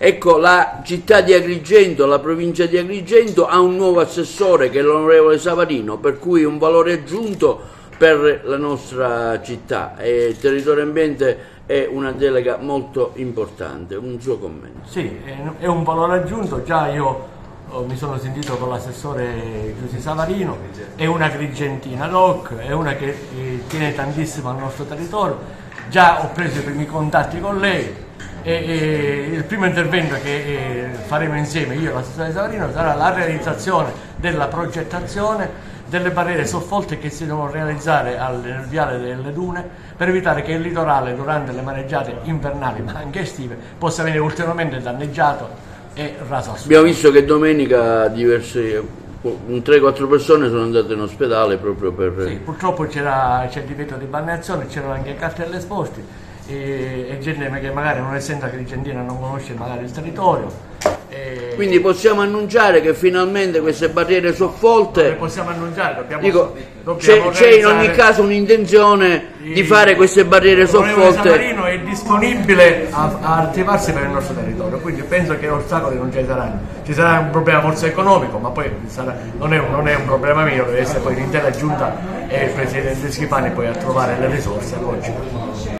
Ecco, la città di Agrigento, la provincia di Agrigento ha un nuovo assessore che è l'onorevole Savarino, per cui un valore aggiunto per la nostra città. E Territorio Ambiente è una delega molto importante. Un suo commento. Sì, è un valore aggiunto. Già io mi sono sentito con l'assessore Giussi Savarino, è una agrigentina doc, è una che tiene tantissimo al nostro territorio. Già ho preso i primi contatti con lei e il primo intervento che faremo insieme, io e l'assessore Savarino, sarà la realizzazione della progettazione delle barriere soffolte che si devono realizzare nel viale delle dune per evitare che il litorale durante le mareggiate invernali ma anche estive possa venire ulteriormente danneggiato e raso. Abbiamo visto che domenica diverse 3-4 persone sono andate in ospedale proprio per... Sì, purtroppo c'è il divieto di balneazione, c'erano anche cartelle esposti e gente che magari non essendo agrigentina non conosce magari il territorio. Quindi possiamo annunciare che finalmente queste barriere soffolte... Possiamo annunciare, c'è in ogni caso un'intenzione di fare queste barriere soffolte. Savarino è disponibile a attivarsi per il nostro territorio, quindi penso che ostacoli non ci saranno. Ci sarà un problema forse economico, ma poi non è un problema mio, deve essere poi l'intera giunta e il presidente Schifani poi a trovare le risorse.